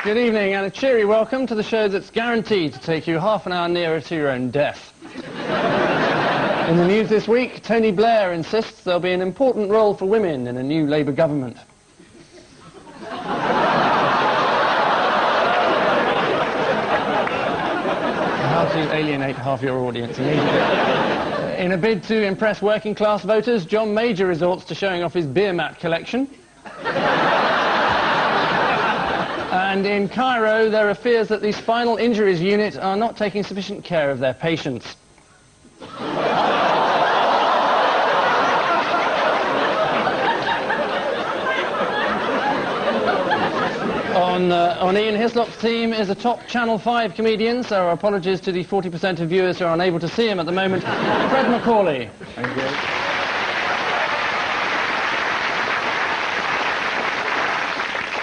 Good evening and a cheery welcome to the show that's guaranteed to take you half an hour nearer to your own death. In the news this week, Tony Blair insists there'll be an important role for women in a new Labour government. How to alienate half your audience immediately. In a bid to impress working class voters, John Major resorts to showing off his beer mat collection. And in Cairo, there are fears that the spinal injuries unit are not taking sufficient care of their patients. On Ian Hislop's team is a top Channel 5 comedian, so our apologies to the 40% of viewers who are unable to see him at the moment, Fred McAulay. Thank you.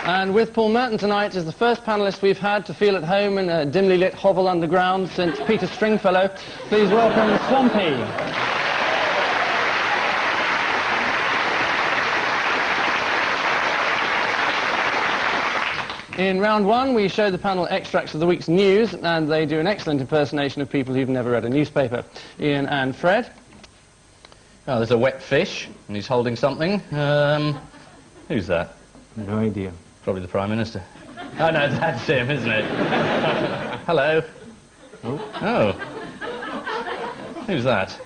And with Paul Merton tonight is the first panellist we've had to feel at home in a dimly lit hovel underground since Peter Stringfellow. Please welcome Swampy. In round one, we show the panel extracts of the week's news, and they do an excellent impersonation of people who've never read a newspaper. Ian and Fred. Oh, there's a wet fish, and he's holding something. Who's that? No idea. Probably the Prime Minister. Oh, no, that's him, isn't it? Hello. Oh. Who's that?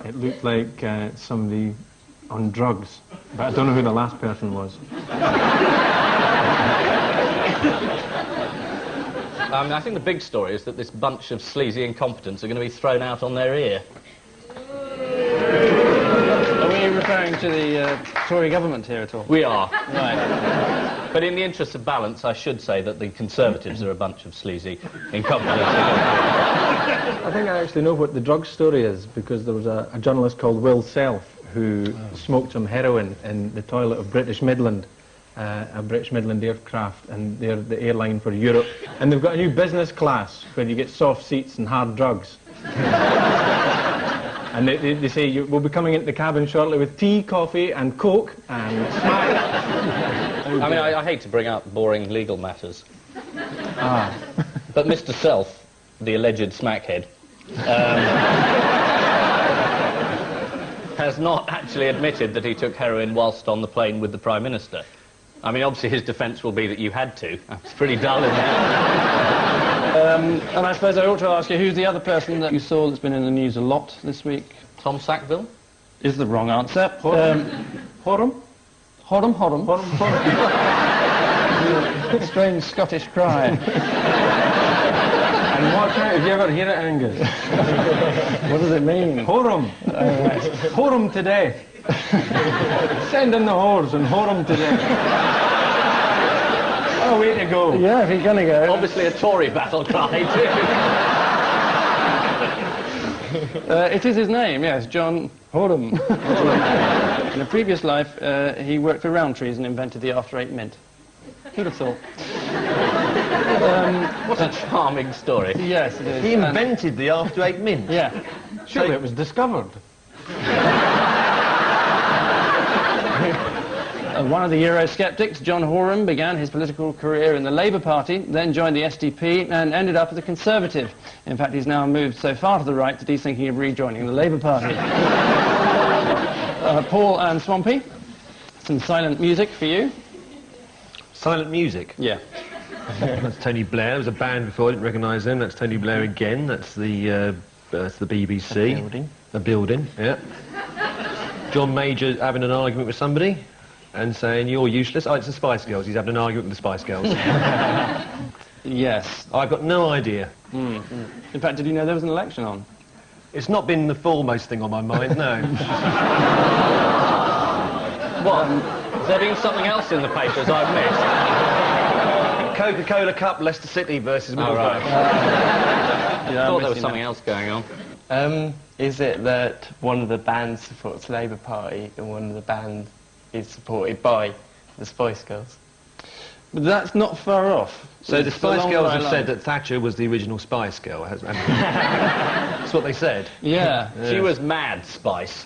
It looked like somebody on drugs, but I don't know who the last person was. I think the big story is that this bunch of sleazy incompetents are going to be thrown out on their ear. Are we referring to the Tory government here at all? We are. Right. But in the interest of balance, I should say that the Conservatives are a bunch of sleazy incompetents. I think I actually know what the drug story is, because there was a journalist called Will Self who smoked some heroin in the toilet of British Midland. A British Midland aircraft, and they're the airline for Europe. And they've got a new business class where you get soft seats and hard drugs. And they say, we'll be coming into the cabin shortly with tea, coffee and Coke and smack. I mean, I hate to bring up boring legal matters. Ah. But Mr. Self, the alleged smackhead, has not actually admitted that he took heroin whilst on the plane with the Prime Minister. I mean, obviously his defence will be that you had to. It's pretty dull, isn't it? And I suppose I ought to ask you, who's the other person that you saw that's been in the news a lot this week? Tom Sackville? Is the wrong answer. Horum? Horum. Strange Scottish cry. And watch out if you ever hear it, Angus. What does it mean? Horum. Horum to death. Send in the whores and whore 'em to death. Oh, way to go. Yeah, if you're going to go. Obviously a Tory battle cry, too. It is his name, yes, John Horum. In a previous life, he worked for Roundtrees and invented the After Eight Mint. Who'd have thought? What a charming story. Yes, it is. He invented the After Eight Mint? Yeah. Surely it was discovered. One of the Eurosceptics, John Horum, began his political career in the Labour Party, then joined the SDP and ended up as a Conservative. In fact, he's now moved so far to the right that he's thinking of rejoining the Labour Party. Paul and Swampy, some silent music for you. Silent music? Yeah. That's Tony Blair. There was a band before, I didn't recognise them. That's Tony Blair again. That's the BBC. A building, yeah. John Major having an argument with somebody and saying, you're useless. Oh, it's the Spice Girls. He's having an argument with the Spice Girls. Yes. I've got no idea. In fact, did you know there was an election on? It's not been the foremost thing on my mind, no. What? Has there been something else in the papers I've missed? Coca-Cola Cup, Leicester City versus Middlesbrough. Right. Yeah, I thought there was something else going on. Is it that one of the bands supports the Labour Party and one of the bands is supported by the Spice Girls? But that's not far off. So the Spice Girls have said that Thatcher was the original Spice Girl. That's what they said. Yeah. She was mad, Spice.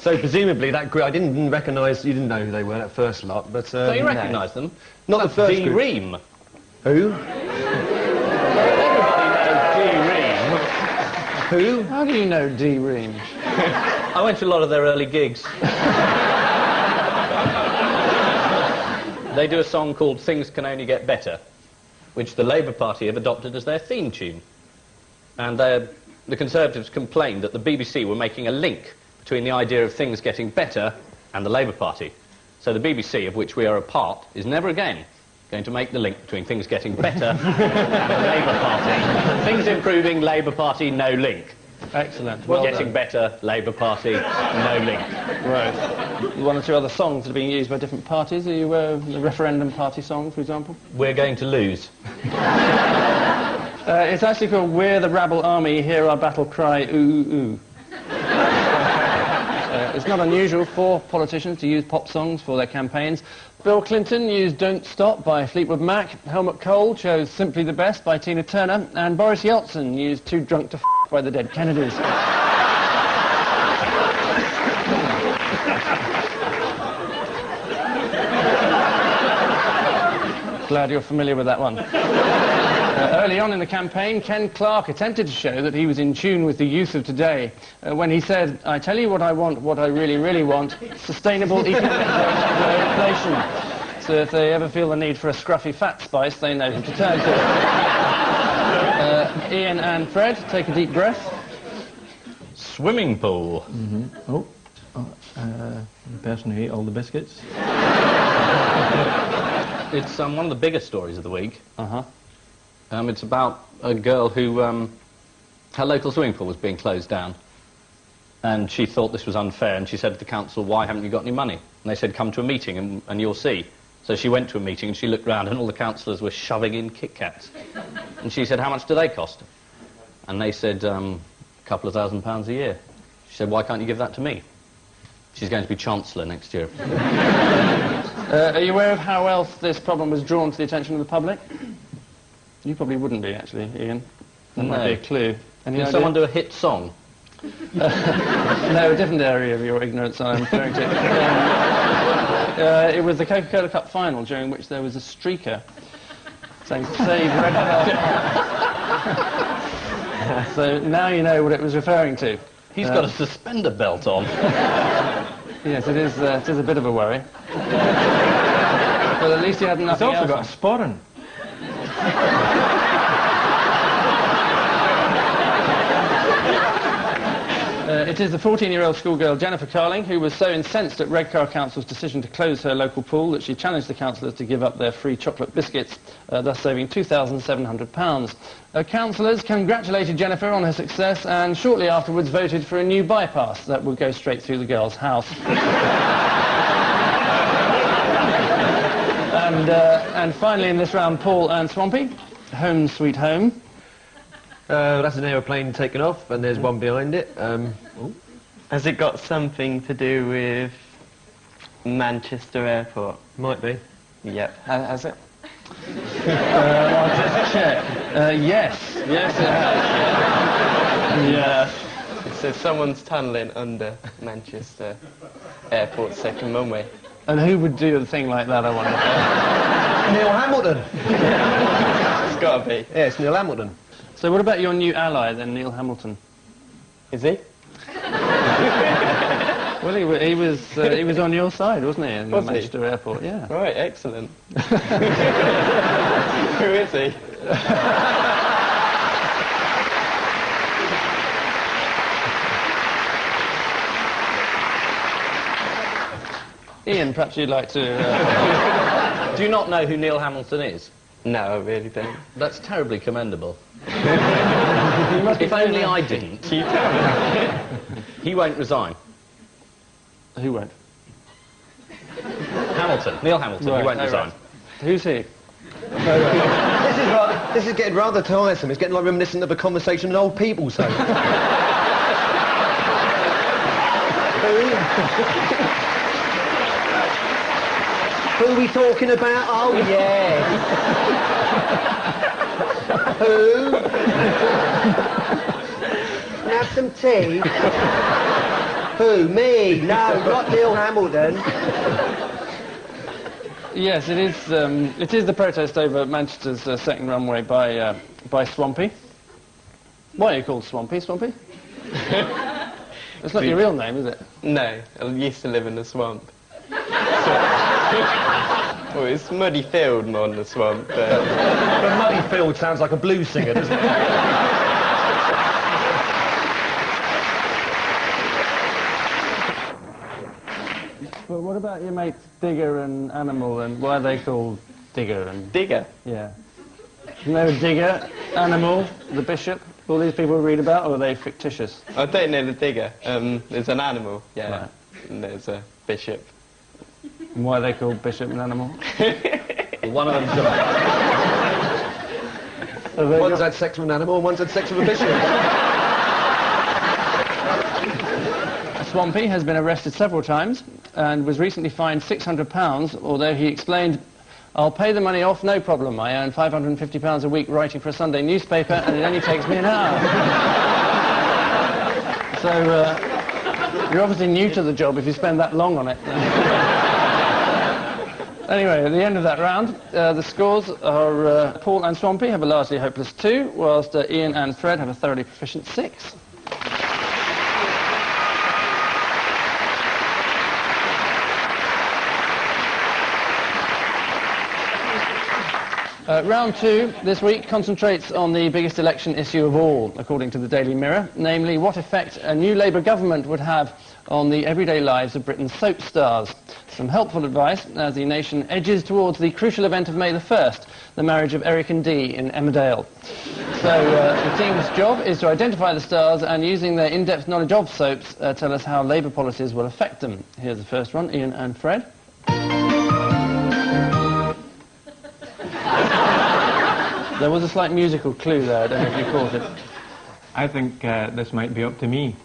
So presumably that group, I didn't recognise, you didn't know who they were, that first lot, but... So you recognise them? Not the first group. D-Ream. Who? D-Ream. Who? How do you know D-Ream? I went to a lot of their early gigs. They do a song called Things Can Only Get Better, which the Labour Party have adopted as their theme tune. And the Conservatives complained that the BBC were making a link between the idea of things getting better and the Labour Party. So the BBC, of which we are a part, is never again going to make the link between things getting better and the Labour Party. Things improving, Labour Party, no link. Excellent. Well, getting better, Labour Party, no link. Right. One or two other songs that are being used by different parties. Are you aware of the referendum party song, for example? We're going to lose. It's actually called We're the Rabble Army, Hear Our Battle Cry, Ooh, Ooh, Ooh. It's not unusual for politicians to use pop songs for their campaigns. Bill Clinton used Don't Stop by Fleetwood Mac, Helmut Kohl chose Simply the Best by Tina Turner, and Boris Yeltsin used Too Drunk to F*** by the Dead Kennedys. Glad you're familiar with that one. Early on in the campaign, Ken Clarke attempted to show that he was in tune with the youth of today when he said, I tell you what I want, what I really, really want, sustainable economic growth, low inflation. So if they ever feel the need for a scruffy fat spice, they know who to turn to. Ian and Fred, take a deep breath. Swimming pool. Oh, the person who ate all the biscuits. It's one of the bigger stories of the week. Uh-huh. It's about a girl who, her local swimming pool was being closed down. And she thought this was unfair, and she said to the council, why haven't you got any money? And they said, come to a meeting and you'll see. So she went to a meeting and she looked round and all the councillors were shoving in Kit Kats. And she said, how much do they cost? And they said, a couple of £1,000 a year. She said, why can't you give that to me? She's going to be Chancellor next year. Are you aware of how else this problem was drawn to the attention of the public? You probably wouldn't be, actually, Ian. That might be a clue. Any Did idea? someone do a hit song? No, a different area of your ignorance I'm referring to. It was the Coca-Cola Cup final, during which there was a streaker saying, save Red Car. So now you know what it was referring to. He's got a suspender belt on. Yes, it is a bit of a worry. But at least he had He's nothing also else got on. a sporran. It is the 14-year-old schoolgirl Jennifer Carling who was so incensed at Redcar Council's decision to close her local pool that she challenged the councillors to give up their free chocolate biscuits, thus saving £2,700. Councillors congratulated Jennifer on her success and shortly afterwards voted for a new bypass that would go straight through the girl's house. And finally in this round, Paul and Swampy, Home Sweet Home. That's an aeroplane taken off, and there's one behind it. Has it got something to do with Manchester Airport? Might be. Yep. Has it? I'll just check. Yes. Yes, it has. Yeah. It says someone's tunnelling under Manchester Airport's second runway. And who would do a thing like that, I wonder? Neil Hamilton. It's got to be. Yeah, it's Neil Hamilton. So what about your new ally, then, Neil Hamilton? Is he? Well, he was on your side, wasn't he, in Was he? Manchester Airport? Yeah. Right, excellent. Who is he? Ian, perhaps you'd like to... Do you not know who Neil Hamilton is? No, I really don't. That's terribly commendable. must be If only famous. I didn't. He won't resign. Who won't? Hamilton. Neil Hamilton. Right, He won't oh, resign. right. Who's he? This is getting rather tiresome. It's getting like reminiscent of a conversation an old people say. Who are we talking about? Oh, yeah. Who? Can I have some tea? Who, me? No, not Neil Hamilton. Yes, it is the protest over Manchester's second runway by Swampy. Why are you called Swampy, Swampy? It's not your real name, is it? No, I used to live in the swamp. Well, it's Muddy Field more than the swamp, but... But Muddy Field sounds like a blues singer, doesn't it? But what about your mates Digger and Animal, and why are they called Digger and... Digger? Yeah. You know Digger, Animal, the Bishop, all these people read about, or are they fictitious? I don't know the digger. There's an animal, yeah, Right. and there's a bishop. And why are they called Bishop and Animal? One of them's got... One's had sex with an animal and one's had sex with a bishop. Swampy has been arrested several times and was recently fined £600, although he explained, "I'll pay the money off, no problem. I earn £550 a week writing for a Sunday newspaper and it only takes me an hour." So, you're obviously new to the job if you spend that long on it. Anyway, at the end of that round, the scores are Paul and Swampy have a largely hopeless 2, whilst Ian and Fred have a thoroughly proficient 6. Round 2 this week concentrates on the biggest election issue of all, according to the Daily Mirror, namely what effect a new Labour government would have on the everyday lives of Britain's soap stars. Some helpful advice as the nation edges towards the crucial event of May the 1st, the marriage of Eric and Dee in Emmerdale. So the team's job is to identify the stars and, using their in-depth knowledge of soaps, tell us how Labour policies will affect them. Here's the first one, Ian and Fred. There was a slight musical clue there, I don't know if you caught it. I think this might be up to me.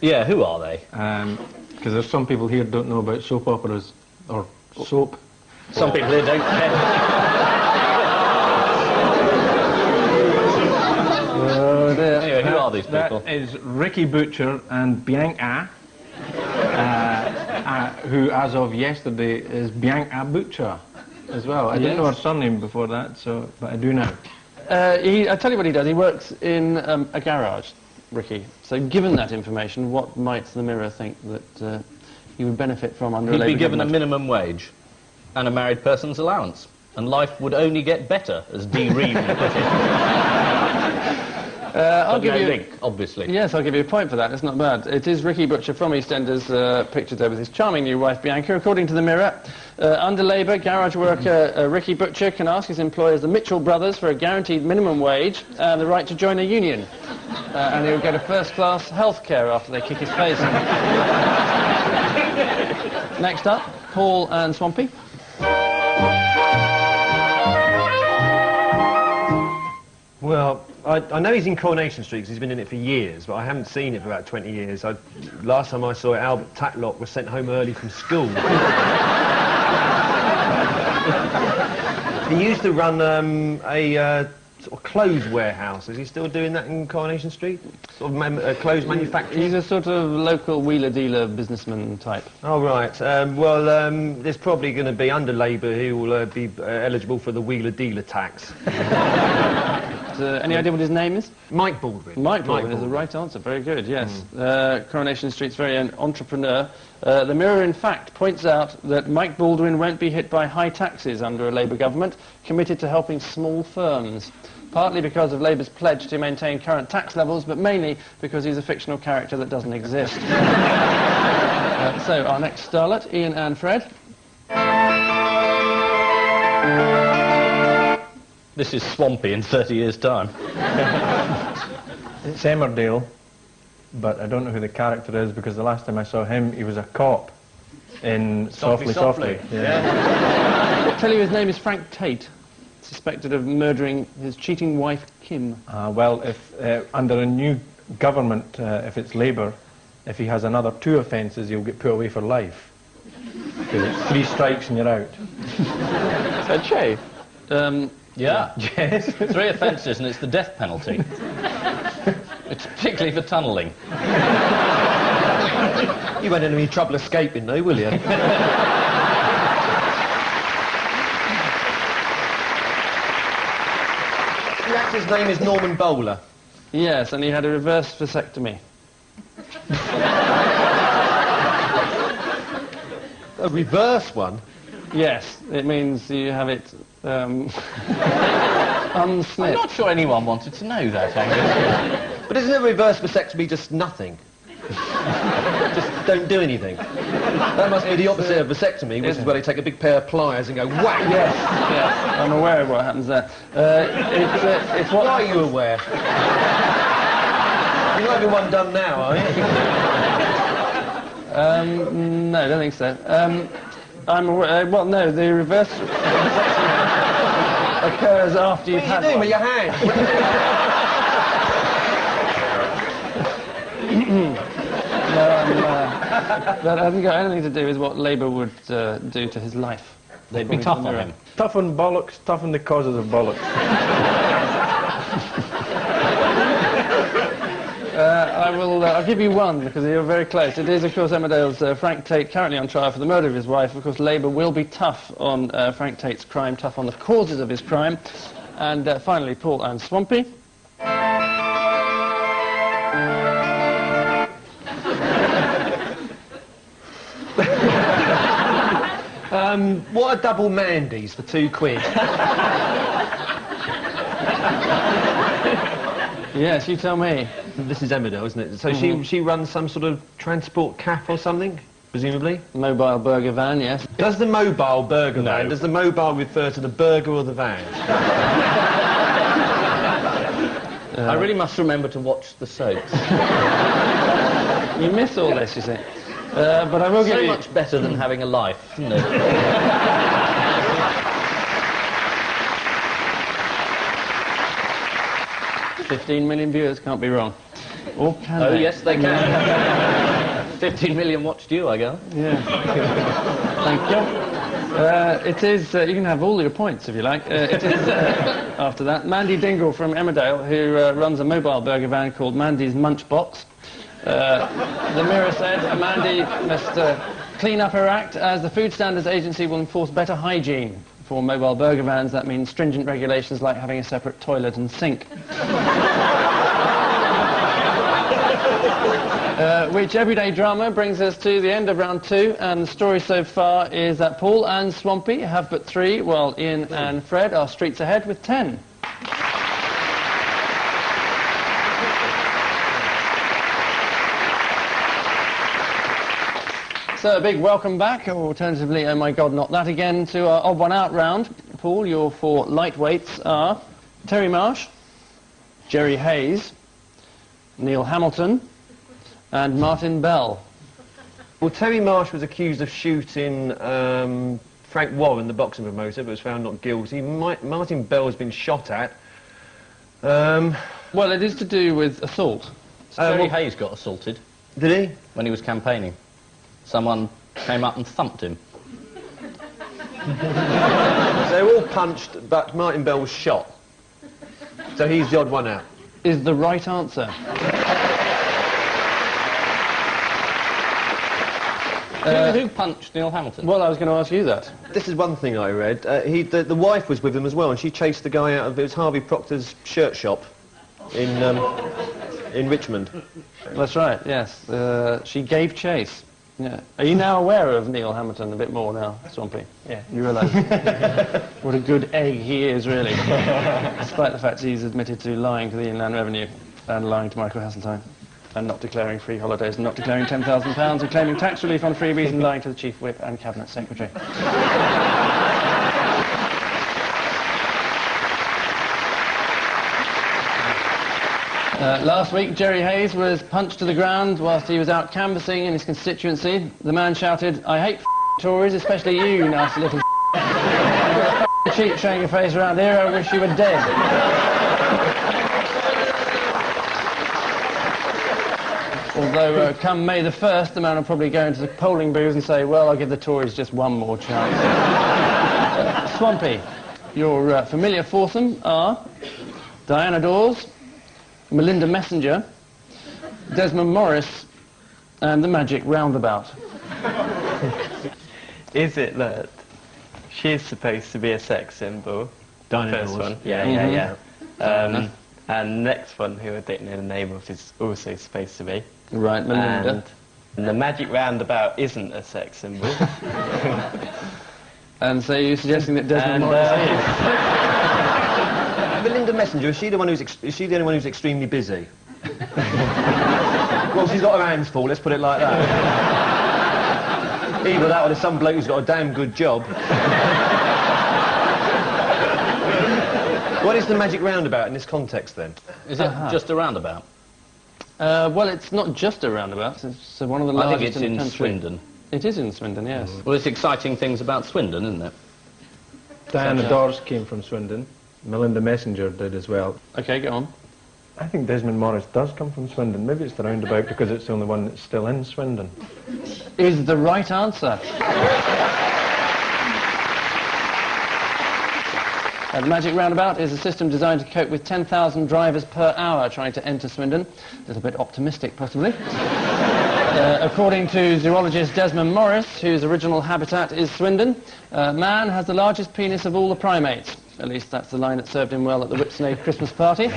Yeah, who are they? Because there's some people here who don't know about soap operas, or soap. Some people here don't care. Oh dear. Anyway, who are these people? That is Ricky Butcher and Bianca, who as of yesterday is Bianca Butcher as well. I didn't know her surname before that, but I do now. I tell you what he does, he works in a garage, Ricky. So given that information, what might the Mirror think that he would benefit from under a Labour He'd be given a government? minimum wage and a married person's allowance, and life would only get better, as Dee Reed put it. I'll But give no you... link, obviously. Yes, I'll give you a point for that. It's not bad. It is Ricky Butcher from EastEnders, pictured there with his charming new wife, Bianca. According to the Mirror, under Labour, garage worker Ricky Butcher can ask his employers, the Mitchell brothers, for a guaranteed minimum wage and the right to join a union. And he'll get a first-class health care after they kick his face in. Next up, Paul and Swampy. Well, I know he's in Coronation Street because he's been in it for years, but I haven't seen it for about 20 years. Last time I saw it, Albert Tatlock was sent home early from school. He used to run a sort of clothes warehouse. Is he still doing that in Coronation Street? Sort of clothes manufacturing? He's a sort of local wheeler-dealer businessman type. Oh, right. There's probably going to be, under Labour, who will be eligible for the wheeler-dealer tax. Any idea what his name is? Mike Baldwin. Mike Baldwin is the right answer. Very good, yes. Coronation Street's very own entrepreneur. The Mirror, in fact, points out that Mike Baldwin won't be hit by high taxes under a Labour government committed to helping small firms. Partly because of Labour's pledge to maintain current tax levels, but mainly because he's a fictional character that doesn't exist. So, our next starlet, Ian and Fred. This is Swampy in 30 years' time. It's Emmerdale, but I don't know who the character is because the last time I saw him, he was a cop in Softly, Softly. Yeah. I'll tell you his name is Frank Tate, suspected of murdering his cheating wife, Kim. Well, if under a new government, if it's Labour, if he has another 2 offences, he'll get put away for life. Because it's 3 strikes and you're out. Is that true? Yeah. Yes. 3 offences and it's the death penalty. It's particularly for tunnelling. You won't have any trouble escaping, though, will you? The actor's name is Norman Bowler. Yes, and he had a reverse vasectomy. A reverse one? Yes, it means you have it I'm unsnipped. not sure anyone wanted to know that, Angus. But isn't a reverse vasectomy just nothing? Just don't do anything. That must be the opposite of vasectomy, which is where they take a big pair of pliers and go whack. Yes, I'm aware of what happens there. It's what... Why are you aware? You're not having one done now, are you? No, I don't think so. I'm aware... well, no, the reverse vasectomy occurs after you've had What are you doing one. with your hand? No, that hasn't got anything to do with what Labour would do to his life. They'd be tough on him. Toughen bollocks, toughen the causes of bollocks. I'll give you one, because you're very close. It is, of course, Emmerdale's Frank Tate, currently on trial for the murder of his wife. Of course, Labour will be tough on Frank Tate's crime, tough on the causes of his crime. And finally, Paul and Swampy. What are double Mandy's for £2? Yes, you tell me. This is Emmerdale, isn't it? So she runs some sort of transport cafe or something, presumably? Mobile burger van, yes. Does the mobile burger van, does the mobile refer to the burger or the van? I really must remember to watch the soaps. You miss all this, you see. But I will give So you... much better than having a life, isn't it? 15 million viewers, can't be wrong. Or can Oh, they? yes, they can. 15 million watched you, I guess. Yeah. Thank you. It is, you can have all your points if you like. It is, after that, Mandy Dingle from Emmerdale, who runs a mobile burger van called Mandy's Munchbox. The Mirror said Mandy must clean up her act, as the Food Standards Agency will enforce better hygiene. For mobile burger vans, that means stringent regulations like having a separate toilet and sink. Which everyday drama brings us to the end of round 2, and the story so far is that Paul and Swampy have but 3, while Ian and Fred are streets ahead with 10. So a big welcome back, or alternatively, oh my god, not that again, to our odd one out round. Paul, your 4 lightweights are Terry Marsh, Jerry Hayes, Neil Hamilton, and Martin Bell. Well, Terry Marsh was accused of shooting Frank Warren, the boxing promoter, but was found not guilty. Martin Bell has been shot at. Well, it is to do with assault. Jerry Hayes got assaulted Did he? when he was campaigning. Someone came up and thumped him. They were all punched, but Martin Bell was shot. So he's the odd one out. Is the right answer. Who punched Neil Hamilton? Well, I was going to ask you that. This is one thing I read. The wife was with him as well, and she chased the guy out of it was Harvey Proctor's shirt shop in Richmond. That's right, yes. She gave chase. Yeah. Are you now aware of Neil Hamilton a bit more now, Swampy? Yeah. You realise what a good egg he is, really. Despite the fact he's admitted to lying to the Inland Revenue and lying to Michael Hasseltine and not declaring free holidays and not declaring £10,000 and claiming tax relief on freebies and lying to the Chief Whip and Cabinet Secretary. Last week, Jerry Hayes was punched to the ground whilst he was out canvassing in his constituency. The man shouted, "I hate Tories, especially you nasty little cheat showing your face around here, I wish you were dead." Although, come May the 1st, the man will probably go into the polling booth and say, well, I'll give the Tories just one more chance. Swampy, your familiar foursome are Diana Dawes, Melinda Messenger, Desmond Morris, And the magic roundabout. Is it that she's supposed to be a sex symbol? Dinosaurs. First one. Yeah. And next one, who I don't know the name of, is also supposed to be. Right, Melinda. And the magic roundabout isn't a sex symbol. And so you're suggesting that Desmond Morris is? Melinda Messenger, is she the only one who's extremely busy? Well, she's got her hands full, let's put it like that. Either that or there's some bloke who's got a damn good job. What is the magic roundabout in this context, then? Is it just a roundabout? Well, it's not just a roundabout. It's one of the I largest think it's in the in country. Swindon. It is in Swindon, yes. Well, it's exciting things about Swindon, isn't it? Diana Dors came from Swindon. Melinda Messenger did as well. OK, go on. I think Desmond Morris does come from Swindon. Maybe it's the roundabout because it's the only one that's still in Swindon. Is the right answer. The Magic Roundabout is a system designed to cope with 10,000 drivers per hour trying to enter Swindon. A little bit optimistic, possibly. According to zoologist Desmond Morris, whose original habitat is Swindon, man has the largest penis of all the primates. At least that's the line that served him well at the Whipsnade Christmas party.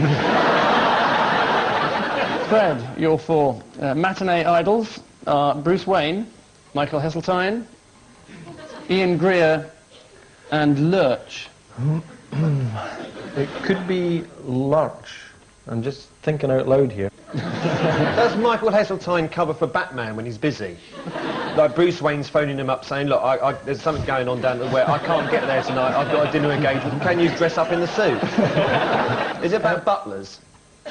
Fred, your four matinee idols are Bruce Wayne, Michael Heseltine, Ian Greer, and Lurch. It could be Lurch. I'm just thinking out loud here. Does Michael Heseltine cover for Batman when he's busy? Like Bruce Wayne's phoning him up saying, look, there's something going on down at the where I can't get there tonight, I've got a dinner engagement, can you dress up in the suit? Is it about butlers?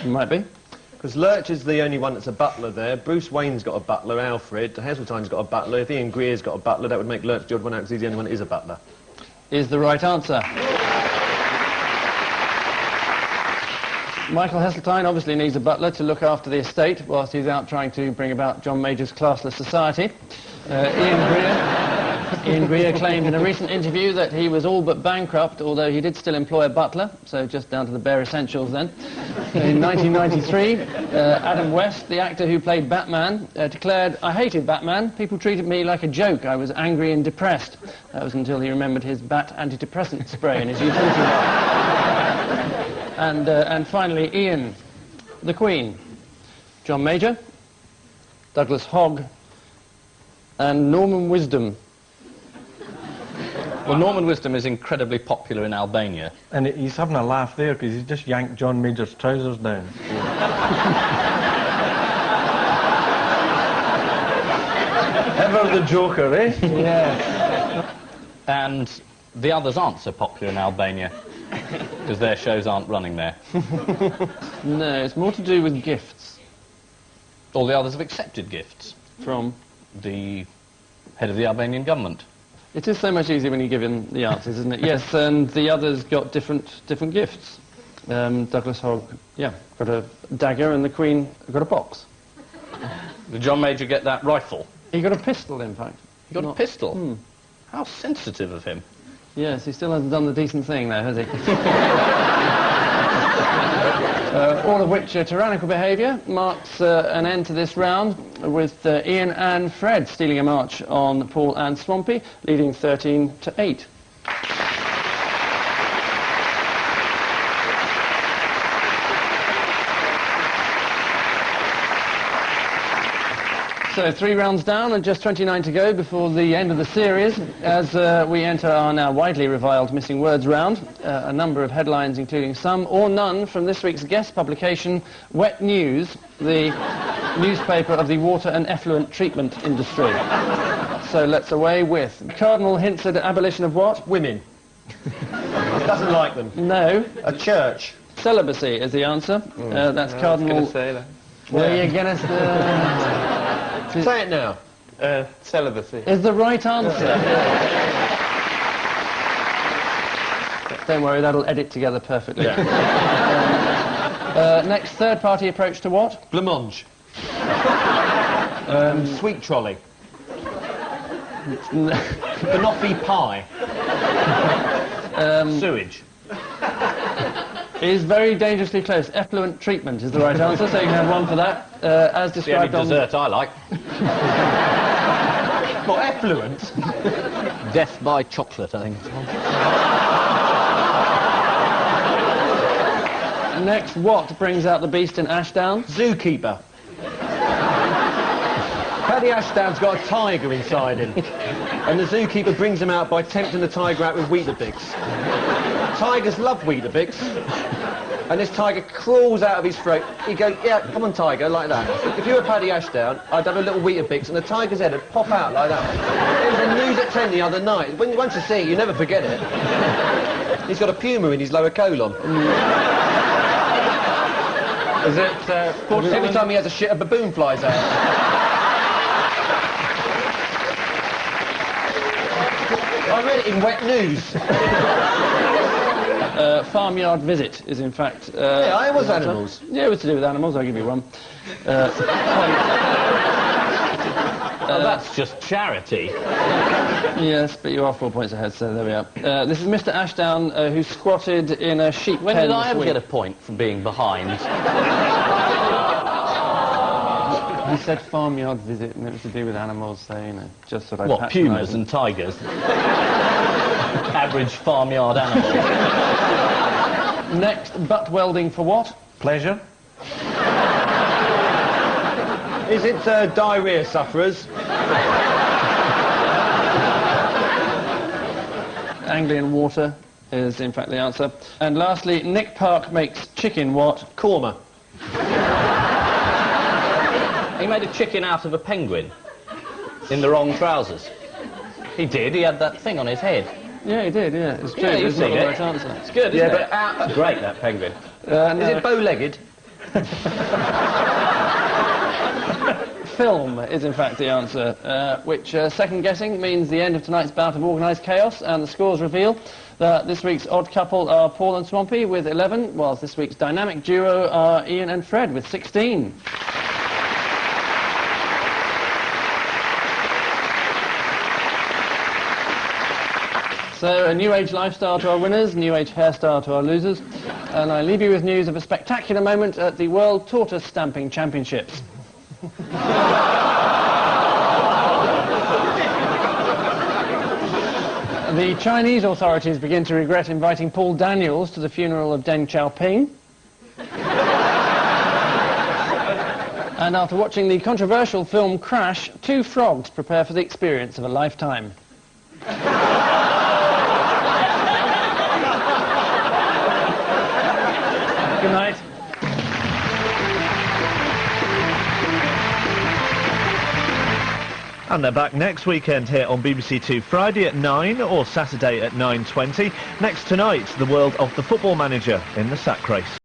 Might be. Because Lurch is the only one that's a butler there. Bruce Wayne's got a butler, Alfred. Heseltine's got a butler. If Ian Greer's got a butler, that would make Lurch the odd one out because he's the only one that is a butler. Is the right answer. Michael Heseltine obviously needs a butler to look after the estate whilst he's out trying to bring about John Major's classless society. Ian Greer claimed in a recent interview that he was all but bankrupt, although he did still employ a butler, so just down to the bare essentials then. In 1993, Adam West, the actor who played Batman, declared, "I hated Batman. People treated me like a joke. I was angry and depressed." That was until he remembered his bat antidepressant spray in his utility belt. And finally, Ian, the Queen, John Major, Douglas Hogg, and Norman Wisdom. Well, Norman Wisdom is incredibly popular in Albania. And he's having a laugh there because he's just yanked John Major's trousers down. Ever the Joker, eh? Yes. And the others aren't so popular in Albania because their shows aren't running there. No, it's more to do with gifts. All the others have accepted gifts From? the head of the Albanian government. It is so much easier when you give him the answers, isn't it? Yes, and the others got different gifts. Douglas Hogg, yeah, got a dagger, and the Queen got a box. Did John Major get that rifle? He got a pistol, in fact. He got a pistol? How sensitive of him. Yes, he still hasn't done the decent thing, though, has he? All of which tyrannical behaviour marks an end to this round, with Ian and Fred stealing a march on Paul and Swampy, leading 13-8. So 3 rounds down and just 29 to go before the end of the series as we enter our now widely reviled missing words round. A number of headlines including some or none from this week's guest publication, Wet News, the newspaper of the water and effluent treatment industry. So let's away with Cardinal hints at abolition of what? Women. Doesn't like them. No. A church. Celibacy is the answer. That's Cardinal... I was going to say that. Well, you're going to... Say it now. Celibacy. Is the right answer. Don't worry, that'll edit together perfectly. Next, third-party approach to what? Blancmange. Sweet trolley. Banoffee pie. Sewage. is very dangerously close. Effluent treatment is the right answer, so you can have one for that. As It's the only described on... dessert I like. What, effluent? Death by chocolate, I think it's called. Next, what brings out the beast in Ashdown? Zookeeper. Paddy Ashdown's got a tiger inside him. And the zookeeper brings him out by tempting the tiger out with Weetabix. Tigers love Weetabix. And this tiger crawls out of his throat. He goes, yeah, come on, tiger, like that. If you were Paddy Ashdown, I'd have a little Weetabix and the tiger's head would pop out like that. It was the news at 10 the other night. Once you see it, you never forget it. He's got a puma in his lower colon. Is it... Every time he has a shit, a baboon flies out. I read it in Wet News. Farmyard visit is in fact... Yeah, it was animals. Yeah, it was to do with animals, I'll give you one. That's just charity. Yes, but you are 4 points ahead, so there we are. This is Mr. Ashdown, who squatted in a sheep When pen did I this ever week. get a point for being behind? He said farmyard visit, and it was to do with animals, so, you know, just sort of... What, pumas and tigers? Average farmyard animal. Next, butt welding for what? Pleasure. Is it diarrhea sufferers? Anglian water is in fact the answer. And lastly, Nick Park makes chicken what? Korma. He made a chicken out of a penguin in the wrong trousers. He did, he had that thing on his head. Yeah, he did, yeah. It's true, Yeah, you've it's not seen the it. right answer. It's good, isn't Yeah, it? It's great, that penguin. No. Is it bow-legged? Film is in fact the answer, which second guessing means the end of tonight's bout of organised chaos, and the scores reveal that this week's odd couple are Paul and Swampy with 11, whilst this week's dynamic duo are Ian and Fred with 16. So, a New Age lifestyle to our winners, New Age hairstyle to our losers, and I leave you with news of a spectacular moment at the World Tortoise Stamping Championships. The Chinese authorities begin to regret inviting Paul Daniels to the funeral of Deng Xiaoping. And after watching the controversial film Crash, two frogs prepare for the experience of a lifetime. Good night. And they're back next weekend here on BBC Two, Friday at 9 or Saturday at 9:20. Next tonight, the world of the football manager in the sack race.